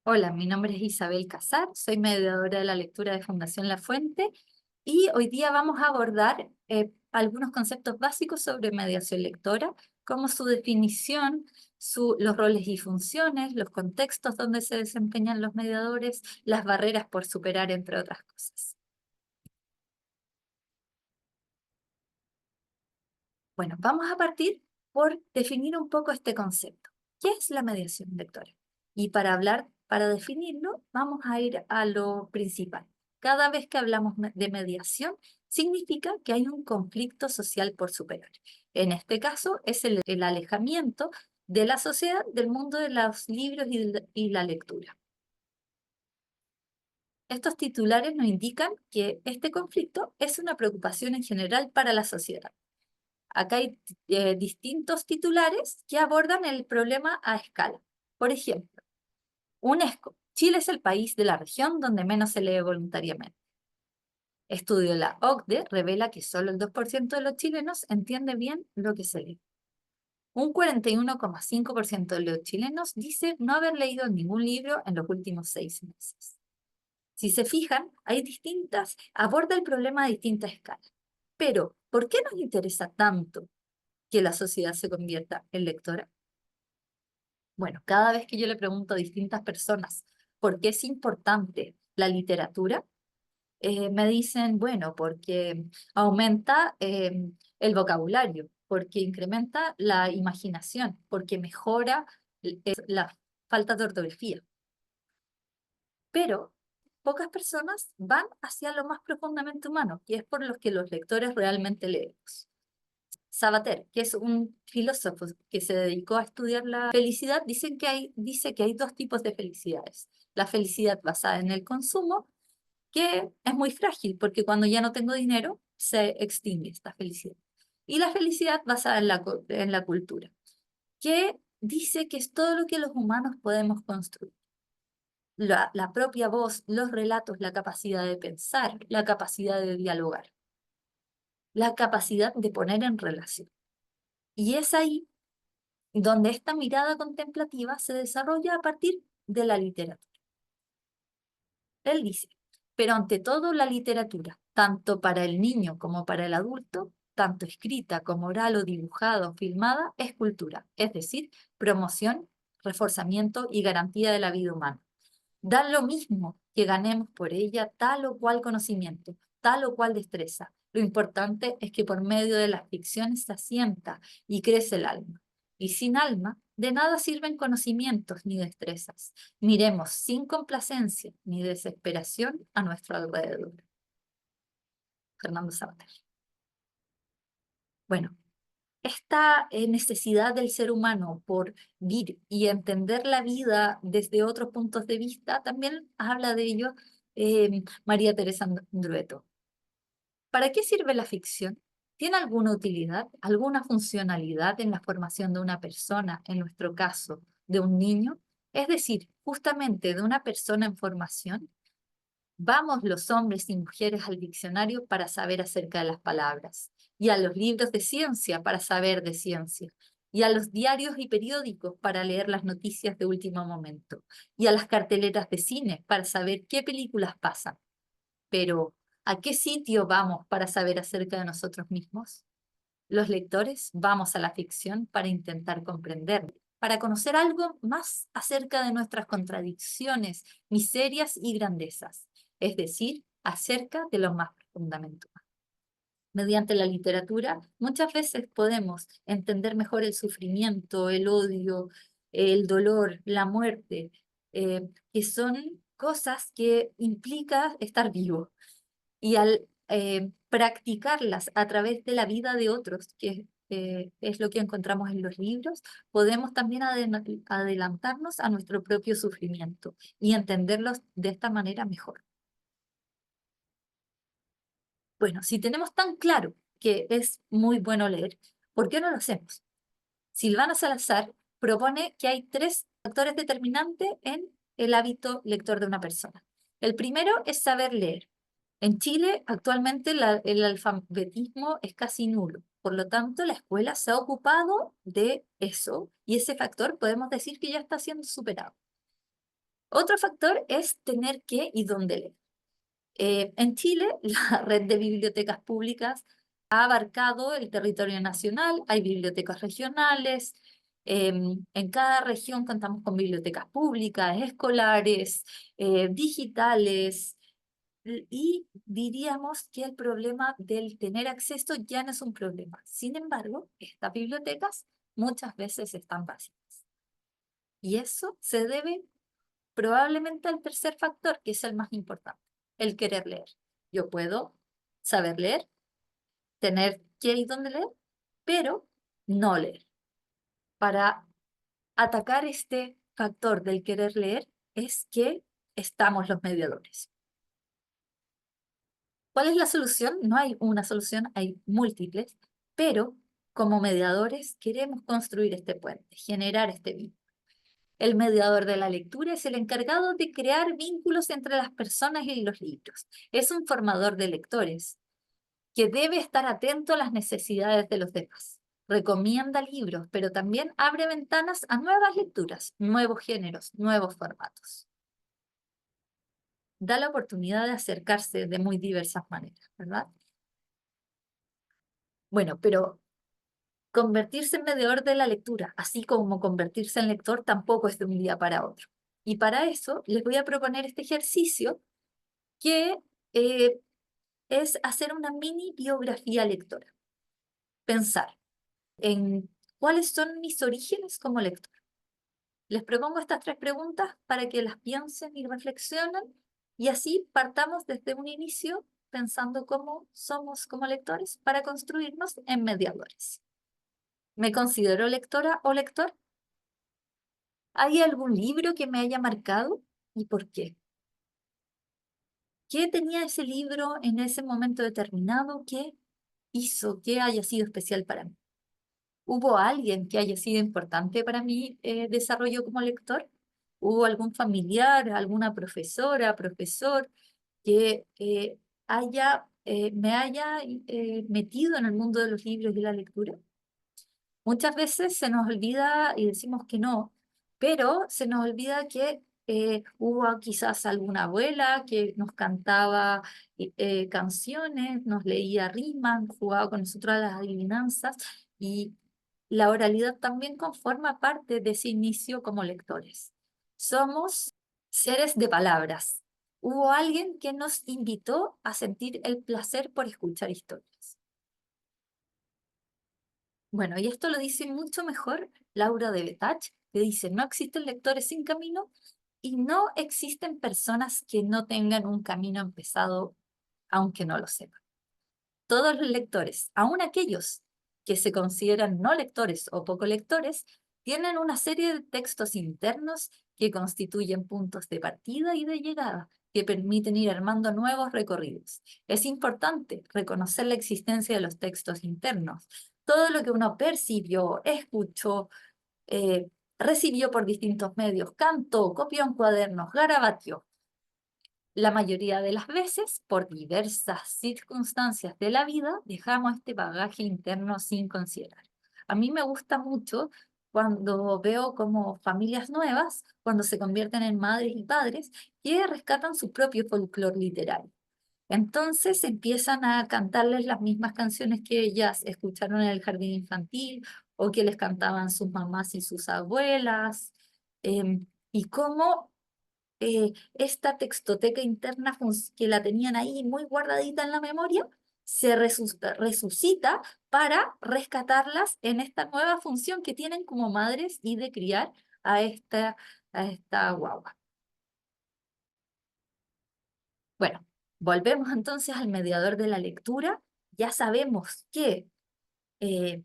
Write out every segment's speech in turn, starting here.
Hola, mi nombre es Isabel Casar, soy mediadora de la lectura de Fundación La Fuente y hoy día vamos a abordar algunos conceptos básicos sobre mediación lectora, como su definición, los roles y funciones, los contextos donde se desempeñan los mediadores, las barreras por superar, entre otras cosas. Bueno, vamos a partir por definir un poco este concepto. ¿Qué es la mediación lectora? Y para definirlo, vamos a ir a lo principal. Cada vez que hablamos de mediación, significa que hay un conflicto social por superar. En este caso, es el alejamiento de la sociedad del mundo de los libros y la lectura. Estos titulares nos indican que este conflicto es una preocupación en general para la sociedad. Acá hay distintos titulares que abordan el problema a escala. Por ejemplo, UNESCO. Chile es el país de la región donde menos se lee voluntariamente. Estudio de la OCDE revela que solo el 2% de los chilenos entiende bien lo que se lee. Un 41,5% de los chilenos dice no haber leído ningún libro en los últimos 6 meses. Si se fijan, aborda el problema a distintas escalas. Pero, ¿por qué nos interesa tanto que la sociedad se convierta en lectora? Bueno, cada vez que yo le pregunto a distintas personas por qué es importante la literatura, me dicen, bueno, porque aumenta el vocabulario, porque incrementa la imaginación, porque mejora la falta de ortografía. Pero pocas personas van hacia lo más profundamente humano, y es por lo que los lectores realmente leemos. Sabater, que es un filósofo que se dedicó a estudiar la felicidad, dice que hay dos tipos de felicidades. La felicidad basada en el consumo, que es muy frágil, porque cuando ya no tengo dinero, se extingue esta felicidad. Y la felicidad basada en la cultura, que dice que es todo lo que los humanos podemos construir. La propia voz, los relatos, la capacidad de pensar, la capacidad de dialogar, la capacidad de poner en relación. Y es ahí donde esta mirada contemplativa se desarrolla a partir de la literatura. Él dice, pero ante todo la literatura, tanto para el niño como para el adulto, tanto escrita como oral o dibujada o filmada, es cultura, es decir, promoción, reforzamiento y garantía de la vida humana. Da lo mismo que ganemos por ella tal o cual conocimiento, tal o cual destreza. Lo importante es que por medio de las ficciones se asienta y crece el alma. Y sin alma, de nada sirven conocimientos ni destrezas. Miremos sin complacencia ni desesperación a nuestro alrededor. Fernando Sabater. Bueno, esta necesidad del ser humano por vivir y entender la vida desde otros puntos de vista, también habla de ello María Teresa Andrueto. ¿Para qué sirve la ficción? ¿Tiene alguna utilidad, alguna funcionalidad en la formación de una persona, en nuestro caso, de un niño? Es decir, justamente de una persona en formación. Vamos los hombres y mujeres al diccionario para saber acerca de las palabras, y a los libros de ciencia para saber de ciencia, y a los diarios y periódicos para leer las noticias de último momento, y a las carteleras de cine para saber qué películas pasan. Pero, ¿a qué sitio vamos para saber acerca de nosotros mismos? Los lectores vamos a la ficción para intentar comprender, para conocer algo más acerca de nuestras contradicciones, miserias y grandezas, es decir, acerca de lo más profundamente humano. Mediante la literatura, muchas veces podemos entender mejor el sufrimiento, el odio, el dolor, la muerte, que son cosas que implica estar vivo. Y al practicarlas a través de la vida de otros, que es lo que encontramos en los libros, podemos también adelantarnos a nuestro propio sufrimiento y entenderlos de esta manera mejor. Bueno, si tenemos tan claro que es muy bueno leer, ¿por qué no lo hacemos? Silvana Salazar propone que hay 3 factores determinantes en el hábito lector de una persona. El primero es saber leer. En Chile, actualmente el alfabetismo es casi nulo. Por lo tanto, la escuela se ha ocupado de eso y ese factor podemos decir que ya está siendo superado. Otro factor es tener qué y dónde leer. En Chile, la red de bibliotecas públicas ha abarcado el territorio nacional, hay bibliotecas regionales, en cada región contamos con bibliotecas públicas, escolares, digitales, y diríamos que el problema del tener acceso ya no es un problema. Sin embargo, estas bibliotecas muchas veces están vacías. Y eso se debe probablemente al tercer factor, que es el más importante, el querer leer. Yo puedo saber leer, tener qué y dónde leer, pero no leer. Para atacar este factor del querer leer es que estamos los mediadores. ¿Cuál es la solución? No hay una solución, hay múltiples, pero como mediadores queremos construir este puente, generar este vínculo. El mediador de la lectura es el encargado de crear vínculos entre las personas y los libros. Es un formador de lectores que debe estar atento a las necesidades de los demás. Recomienda libros, pero también abre ventanas a nuevas lecturas, nuevos géneros, nuevos formatos. Da la oportunidad de acercarse de muy diversas maneras, ¿verdad? Bueno, pero convertirse en mediador de la lectura, así como convertirse en lector, tampoco es de un día para otro. Y para eso les voy a proponer este ejercicio que eh, es hacer una mini biografía lectora. Pensar en cuáles son mis orígenes como lector. Les propongo estas 3 preguntas para que las piensen y reflexionen y así partamos desde un inicio pensando cómo somos como lectores para construirnos en mediadores. ¿Me considero lectora o lector? ¿Hay algún libro que me haya marcado y por qué? ¿Qué tenía ese libro en ese momento determinado que hizo que haya sido especial para mí? ¿Hubo alguien que haya sido importante para mi desarrollo como lector? ¿Hubo algún familiar, alguna profesora, profesor que me haya metido en el mundo de los libros y la lectura? Muchas veces se nos olvida y decimos que no, pero se nos olvida que hubo quizás alguna abuela que nos cantaba canciones, nos leía rimas, jugaba con nosotros a las adivinanzas y la oralidad también conforma parte de ese inicio como lectores. Somos seres de palabras. Hubo alguien que nos invitó a sentir el placer por escuchar historias. Bueno, y esto lo dice mucho mejor Laura de Betach, que dice, no existen lectores sin camino y no existen personas que no tengan un camino empezado, aunque no lo sepan. Todos los lectores, aun aquellos que se consideran no lectores o poco lectores, tienen una serie de textos internos que constituyen puntos de partida y de llegada, que permiten ir armando nuevos recorridos. Es importante reconocer la existencia de los textos internos. Todo lo que uno percibió, escuchó, eh, recibió por distintos medios, cantó, copió en cuadernos, garabateó, la mayoría de las veces, por diversas circunstancias de la vida, dejamos este bagaje interno sin considerar. A mí me gusta mucho cuando veo como familias nuevas, cuando se convierten en madres y padres, que rescatan su propio folclore literario. Entonces empiezan a cantarles las mismas canciones que ellas escucharon en el jardín infantil o que les cantaban sus mamás y sus abuelas. Y cómo esta textoteca interna que la tenían ahí muy guardadita en la memoria, se resucita para rescatarlas en esta nueva función que tienen como madres y de criar a esta guagua. Bueno, volvemos entonces al mediador de la lectura. Ya sabemos que eh,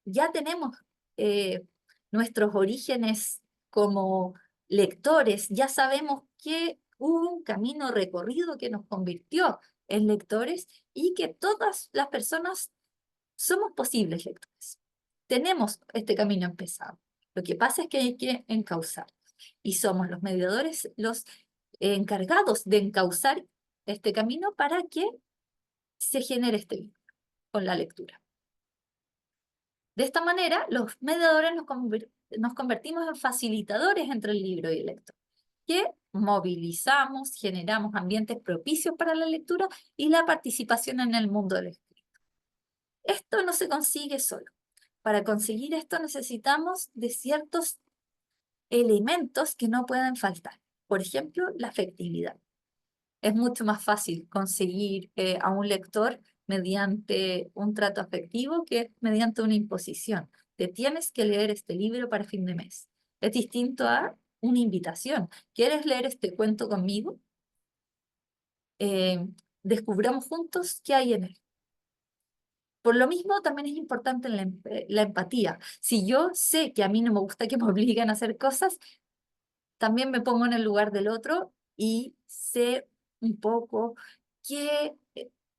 ya tenemos eh, nuestros orígenes como lectores, ya sabemos que hubo un camino recorrido que nos convirtió en lectores y que todas las personas somos posibles lectores. Tenemos este camino empezado. Lo que pasa es que hay que encauzar y somos los mediadores los encargados de encauzar este camino para que se genere este vínculo con la lectura. De esta manera, los mediadores nos convertimos en facilitadores entre el libro y el lector. que movilizamos, generamos ambientes propicios para la lectura y la participación en el mundo del escrito. Esto no se consigue solo. Para conseguir esto necesitamos de ciertos elementos que no pueden faltar. Por ejemplo, la afectividad. Es mucho más fácil conseguir a un lector mediante un trato afectivo que mediante una imposición. Te tienes que leer este libro para fin de mes. Es distinto a una invitación. ¿Quieres leer este cuento conmigo? Descubramos juntos qué hay en él. Por lo mismo, también es importante la empatía. Si yo sé que a mí no me gusta que me obliguen a hacer cosas, también me pongo en el lugar del otro y sé un poco qué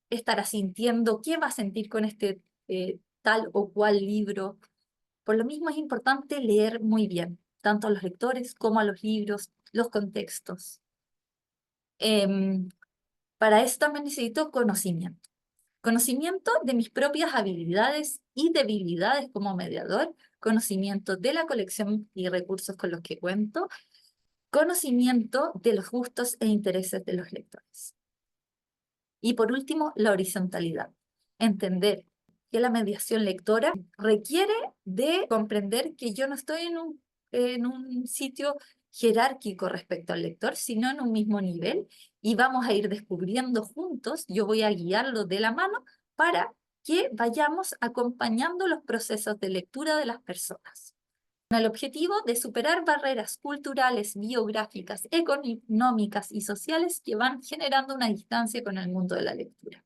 estará sintiendo, qué va a sentir con este tal o cual libro. Por lo mismo es importante leer muy bien, tanto a los lectores como a los libros, los contextos. Em, para eso también necesito conocimiento. Conocimiento de mis propias habilidades y debilidades como mediador, conocimiento de la colección y recursos con los que cuento, conocimiento de los gustos e intereses de los lectores. Y por último, la horizontalidad. Entender que la mediación lectora requiere de comprender que yo no estoy en un sitio jerárquico respecto al lector, sino en un mismo nivel, y vamos a ir descubriendo juntos, yo voy a guiarlo de la mano para que vayamos acompañando los procesos de lectura de las personas, con el objetivo de superar barreras culturales, biográficas, económicas y sociales que van generando una distancia con el mundo de la lectura.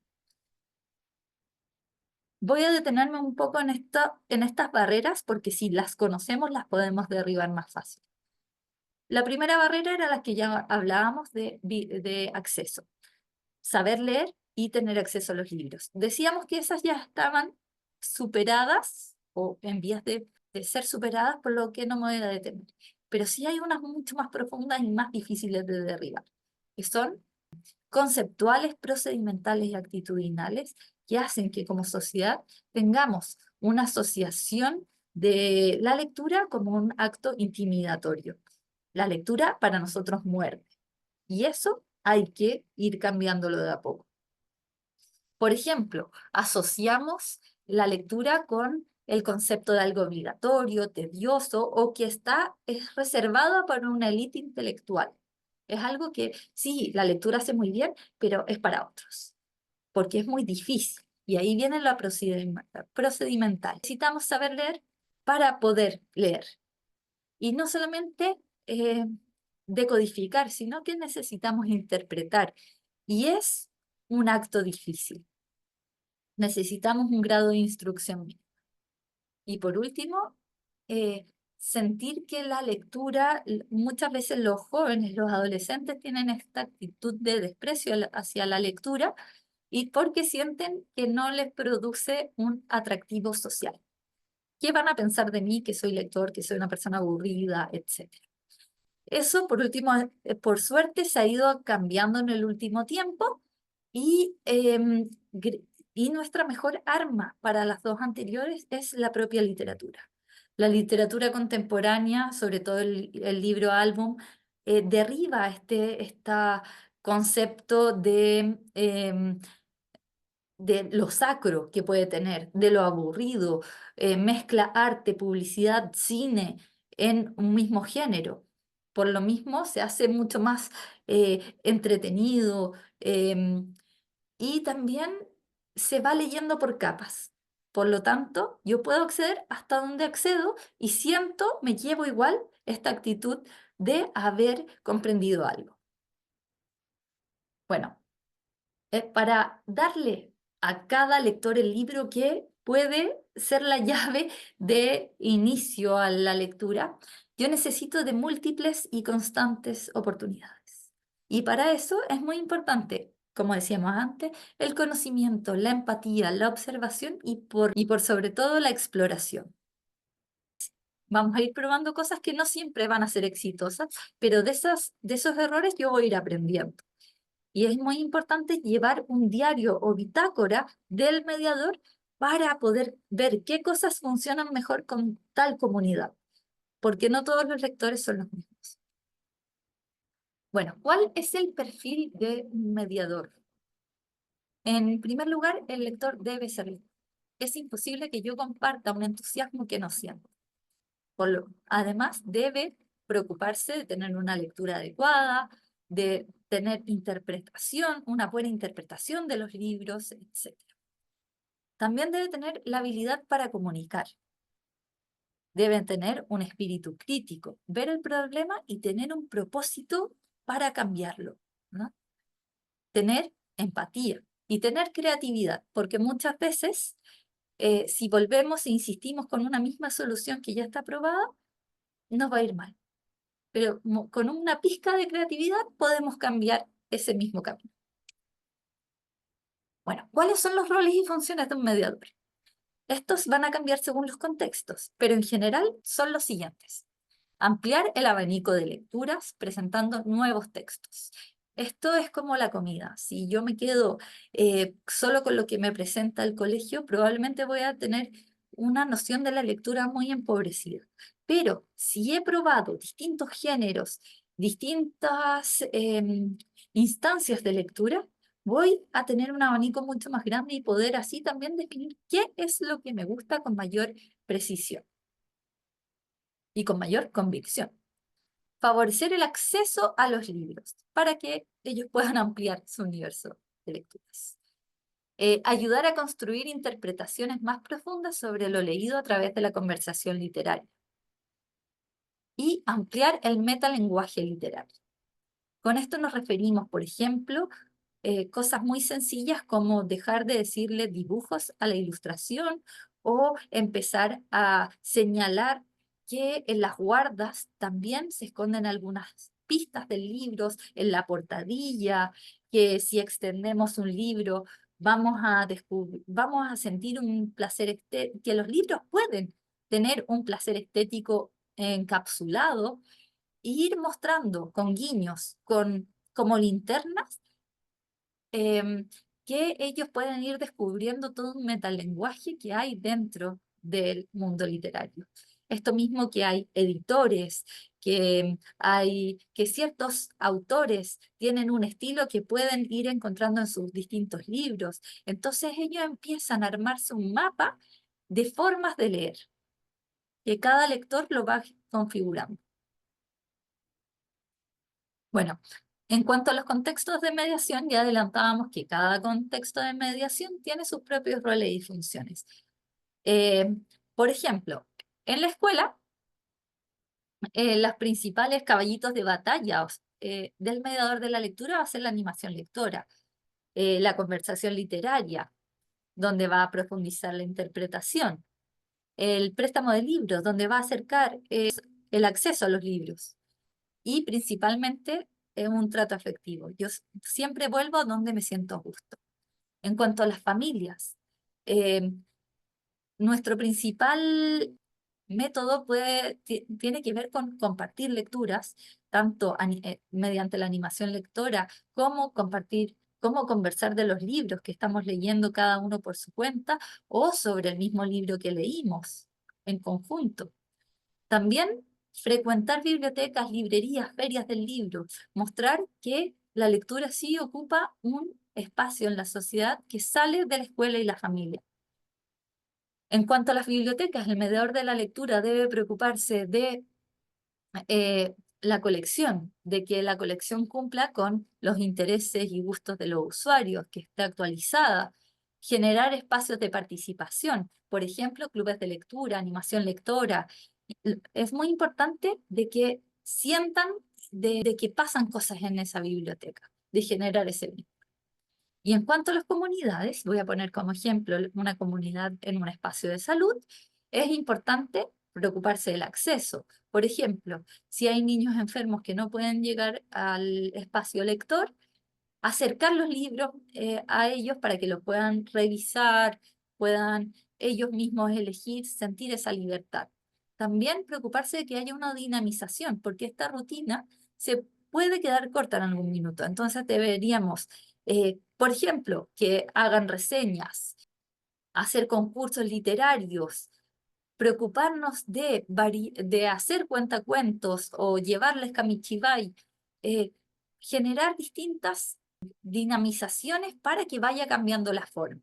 Voy a detenerme un poco en estas barreras porque si las conocemos las podemos derribar más fácil. La primera barrera era la que ya hablábamos de acceso, saber leer y tener acceso a los libros. Decíamos que esas ya estaban superadas o en vías de ser superadas, por lo que no me voy a detener. Pero sí hay unas mucho más profundas y más difíciles de derribar, que son conceptuales, procedimentales y actitudinales, que hacen que como sociedad tengamos una asociación de la lectura como un acto intimidatorio. La lectura para nosotros muerde, y eso hay que ir cambiándolo de a poco. Por ejemplo, asociamos la lectura con el concepto de algo obligatorio, tedioso o que es reservado para una élite intelectual. Es algo que sí, la lectura hace muy bien, pero es para otros, porque es muy difícil. Y ahí viene la procedimental. Necesitamos saber leer para poder leer. Y no solamente decodificar, sino que necesitamos interpretar. Y es un acto difícil. Necesitamos un grado de instrucción. Y por último, sentir que la lectura, muchas veces los jóvenes, los adolescentes tienen esta actitud de desprecio hacia la lectura y porque sienten que no les produce un atractivo social. ¿Qué van a pensar de mí que soy lector, que soy una persona aburrida, etcétera? Eso, por último, por suerte, se ha ido cambiando en el último tiempo y, y nuestra mejor arma para las dos anteriores es la propia literatura. La literatura contemporánea, sobre todo el libro álbum, derriba este concepto de lo sacro que puede tener, de lo aburrido, mezcla arte, publicidad, cine en un mismo género. Por lo mismo se hace mucho más entretenido y también se va leyendo por capas. Por lo tanto, yo puedo acceder hasta donde accedo y siento, me llevo igual esta actitud de haber comprendido algo. Bueno, para darle a cada lector el libro que puede ser la llave de inicio a la lectura, yo necesito de múltiples y constantes oportunidades. Y para eso es muy importante, como decíamos antes, el conocimiento, la empatía, la observación y por sobre todo la exploración. Vamos a ir probando cosas que no siempre van a ser exitosas, pero de esos errores yo voy a ir aprendiendo. Y es muy importante llevar un diario o bitácora del mediador para poder ver qué cosas funcionan mejor con tal comunidad, porque no todos los lectores son los mismos. Bueno, ¿cuál es el perfil de un mediador? En primer lugar, el lector debe ser lector. Es imposible que yo comparta un entusiasmo que no siento. Además, debe preocuparse de tener una lectura adecuada, de tener interpretación, una buena interpretación de los libros, etc. También debe tener la habilidad para comunicar. Deben tener un espíritu crítico, ver el problema y tener un propósito para cambiarlo, ¿no? Tener empatía y tener creatividad, porque muchas veces si volvemos e insistimos con una misma solución que ya está aprobada, nos va a ir mal. Pero con una pizca de creatividad podemos cambiar ese mismo camino. Bueno, ¿cuáles son los roles y funciones de un mediador? Estos van a cambiar según los contextos, pero en general son los siguientes. Ampliar el abanico de lecturas presentando nuevos textos. Esto es como la comida. Si yo me quedo solo con lo que me presenta el colegio, probablemente voy a tener una noción de la lectura muy empobrecida. Pero si he probado distintos géneros, distintas instancias de lectura, voy a tener un abanico mucho más grande y poder así también definir qué es lo que me gusta con mayor precisión y con mayor convicción. Favorecer el acceso a los libros para que ellos puedan ampliar su universo de lecturas. Ayudar a construir interpretaciones más profundas sobre lo leído a través de la conversación literaria. Y ampliar el metalenguaje literario. Con esto nos referimos, por ejemplo, cosas muy sencillas como dejar de decirle dibujos a la ilustración o empezar a señalar que en las guardas también se esconden algunas pistas de libros, en la portadilla, que si extendemos un libro vamos a sentir un placer estético, que los libros pueden tener un placer estético encapsulado e ir mostrando con guiños, como linternas, que ellos pueden ir descubriendo todo un metalenguaje que hay dentro del mundo literario. Esto mismo que hay editores, que ciertos autores tienen un estilo que pueden ir encontrando en sus distintos libros. Entonces ellos empiezan a armarse un mapa de formas de leer, que cada lector lo va configurando. Bueno, en cuanto a los contextos de mediación, ya adelantábamos que cada contexto de mediación tiene sus propios roles y funciones. Por ejemplo, en la escuela, los principales caballitos de batalla del mediador de la lectura va a ser la animación lectora, la conversación literaria, donde va a profundizar la interpretación, el préstamo de libros, donde va a acercar el acceso a los libros y principalmente un trato afectivo. Yo siempre vuelvo a donde me siento a gusto. En cuanto a las familias, eh, nuestro principal método tiene que ver con compartir lecturas, tanto mediante la animación lectora, como cómo conversar de los libros que estamos leyendo cada uno por su cuenta o sobre el mismo libro que leímos en conjunto. También frecuentar bibliotecas, librerías, ferias del libro, mostrar que la lectura sí ocupa un espacio en la sociedad que sale de la escuela y la familia. En cuanto a las bibliotecas, el mediador de la lectura debe preocuparse de la colección, de que la colección cumpla con los intereses y gustos de los usuarios, que esté actualizada, generar espacios de participación, por ejemplo, clubes de lectura, animación lectora. Es muy importante de que sientan de que pasan cosas en esa biblioteca, de generar ese vínculo. Y en cuanto a las comunidades, voy a poner como ejemplo una comunidad en un espacio de salud, es importante preocuparse del acceso. Por ejemplo, si hay niños enfermos que no pueden llegar al espacio lector, acercar los libros a ellos para que lo puedan revisar, puedan ellos mismos elegir, sentir esa libertad. También preocuparse de que haya una dinamización, porque esta rutina se puede quedar corta en algún minuto. Entonces deberíamos, por ejemplo, que hagan reseñas, hacer concursos literarios, preocuparnos de hacer cuentacuentos o llevarles Kamichibai, generar distintas dinamizaciones para que vaya cambiando la forma.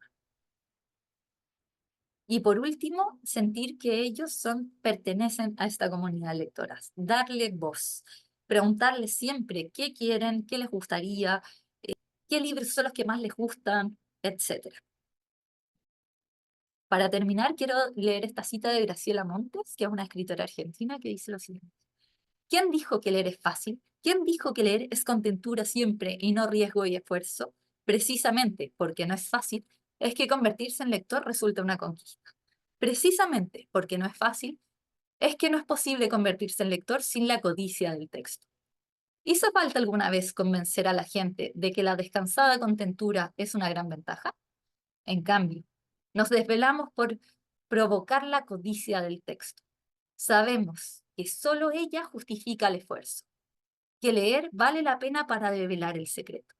Y por último, sentir que ellos pertenecen a esta comunidad lectora, darle voz, preguntarles siempre qué quieren, qué les gustaría, qué libros son los que más les gustan, etc. Para terminar, quiero leer esta cita de Graciela Montes, que es una escritora argentina, que dice lo siguiente: ¿quién dijo que leer es fácil? ¿Quién dijo que leer es contentura siempre y no riesgo y esfuerzo? Precisamente porque no es fácil, es que convertirse en lector resulta una conquista. Precisamente porque no es fácil, es que no es posible convertirse en lector sin la codicia del texto. ¿Hizo falta alguna vez convencer a la gente de que la descansada contentura es una gran ventaja? En cambio, nos desvelamos por provocar la codicia del texto. Sabemos que solo ella justifica el esfuerzo, que leer vale la pena para develar el secreto.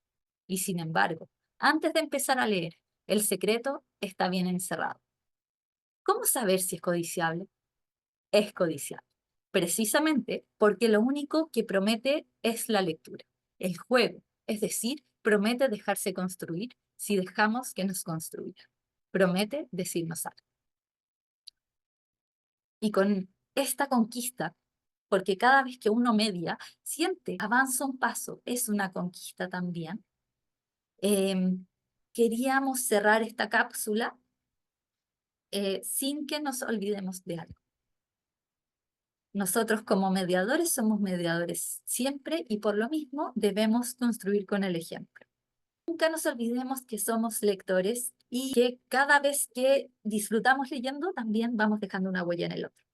Y sin embargo, antes de empezar a leer, el secreto está bien encerrado. ¿Cómo saber si es codiciable? Es codiciable, precisamente porque lo único que promete es la lectura, el juego, es decir, promete dejarse construir si dejamos que nos construya. Promete decirnos algo. Y con esta conquista, porque cada vez que uno media, siente, avanza un paso, es una conquista también, queríamos cerrar esta cápsula sin que nos olvidemos de algo. Nosotros como mediadores somos mediadores siempre y por lo mismo debemos construir con el ejemplo. Nunca nos olvidemos que somos lectores y que cada vez que disfrutamos leyendo también vamos dejando una huella en el otro.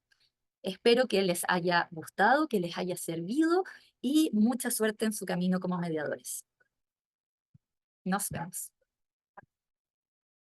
Espero que les haya gustado, que les haya servido y mucha suerte en su camino como mediadores. Nos vemos.